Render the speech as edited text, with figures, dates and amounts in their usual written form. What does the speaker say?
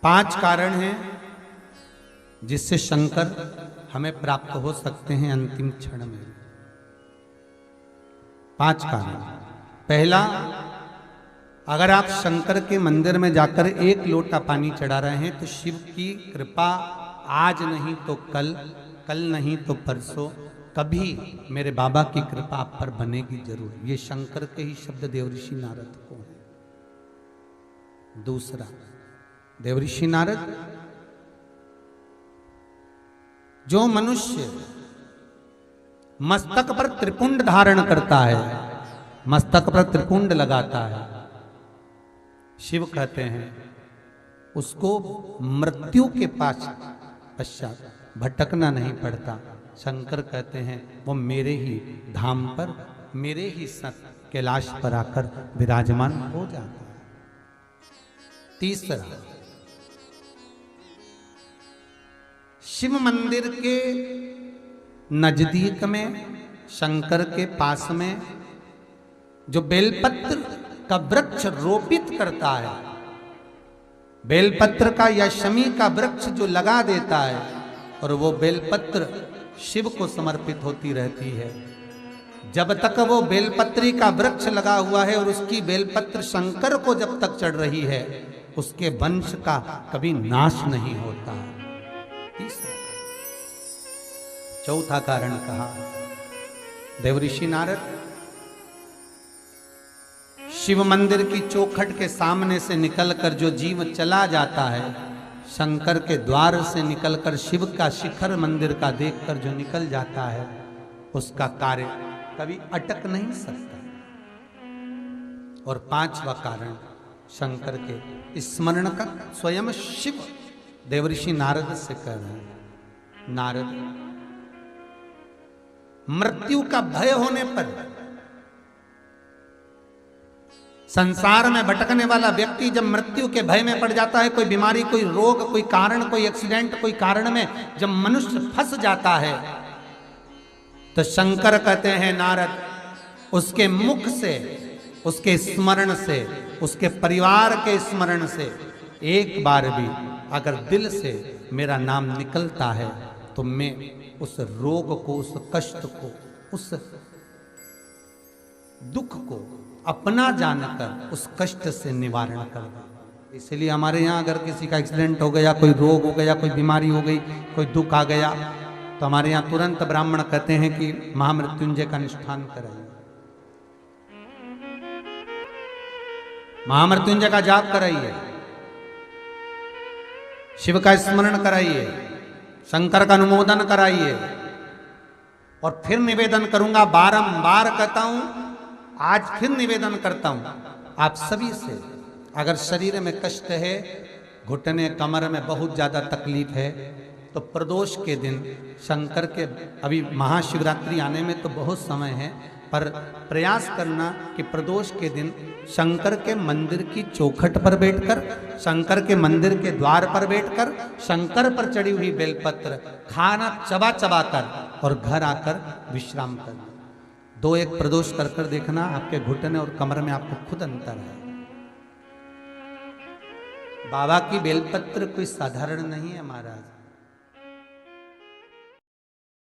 5 कारण हैं जिससे शंकर हमें प्राप्त हो सकते हैं अंतिम क्षण में। 5 कारण। पहला, अगर आप शंकर के मंदिर में जाकर 1 लोटा पानी चढ़ा रहे हैं तो शिव की कृपा आज नहीं तो कल, कल नहीं तो परसों, कभी मेरे बाबा की कृपा आप पर बनेगी जरूर। ये शंकर के ही शब्द देवऋषि नारद को हैं। दूसरा, देवऋषि नारद, जो मनुष्य मस्तक पर त्रिपुंड धारण करता है, मस्तक पर त्रिपुंड लगाता है, शिव कहते हैं उसको मृत्यु के पश्चात भटकना नहीं पड़ता। शंकर कहते हैं वो मेरे ही धाम पर, मेरे ही सत कैलाश पर आकर विराजमान हो जाता है। तीसरा, शिव मंदिर के नजदीक में, शंकर के पास में जो बेलपत्र का वृक्ष रोपित करता है, बेलपत्र का या शमी का वृक्ष जो लगा देता है और वो बेलपत्र शिव को समर्पित होती रहती है, जब तक वो बेलपत्री का वृक्ष लगा हुआ है और उसकी बेलपत्र शंकर को जब तक चढ़ रही है, उसके वंश का कभी नाश नहीं होता। चौथा कारण कहा देवऋषि नारद, शिव मंदिर की चौखट के सामने से निकलकर जो जीव चला जाता है, शंकर के द्वार से निकलकर शिव का शिखर मंदिर का देखकर जो निकल जाता है, उसका कार्य कभी अटक नहीं सकता। और 5वां कारण शंकर के स्मरण का स्वयं शिव देवऋषि नारद से कह रहे हैं। नारद, मृत्यु का भय होने पर संसार में भटकने वाला व्यक्ति जब मृत्यु के भय में पड़ जाता है, कोई बीमारी, कोई रोग, कोई कारण, कोई एक्सीडेंट, कोई कारण में जब मनुष्य फंस जाता है, तो शंकर कहते हैं नारद, उसके मुख से, उसके स्मरण से, उसके परिवार के स्मरण से एक बार भी अगर दिल से मेरा नाम निकलता है तो मैं उस रोग को, उस कष्ट को, उस दुख को अपना जानकर उस कष्ट से निवारण कर दे। इसलिए हमारे यहाँ अगर किसी का एक्सीडेंट हो गया, कोई रोग हो गया, कोई बीमारी हो गई, कोई दुख आ गया, तो हमारे यहाँ तुरंत ब्राह्मण कहते हैं कि महामृत्युंजय का अनुष्ठान कराइए, महामृत्युंजय का जाप कराइए, शिव का स्मरण कराइए, शंकर का अनुमोदन कराइए। और फिर निवेदन करूंगा, बारंबार कहता हूं, आज फिर निवेदन करता हूं आप सभी से, अगर शरीर में कष्ट है, घुटने कमर में बहुत ज्यादा तकलीफ है, तो प्रदोष के दिन शंकर के, अभी महाशिवरात्रि आने में तो बहुत समय है, पर प्रयास करना कि प्रदोष के दिन शंकर के मंदिर की चौखट पर बैठकर, शंकर के मंदिर के द्वार पर बैठकर, शंकर पर चढ़ी हुई बेलपत्र खाना चबा चबा कर और घर आकर विश्राम कर 2-1 प्रदोष कर कर देखना, आपके घुटने और कमर में आपको खुद अंतर है। बाबा की बेलपत्र कोई साधारण नहीं है महाराज।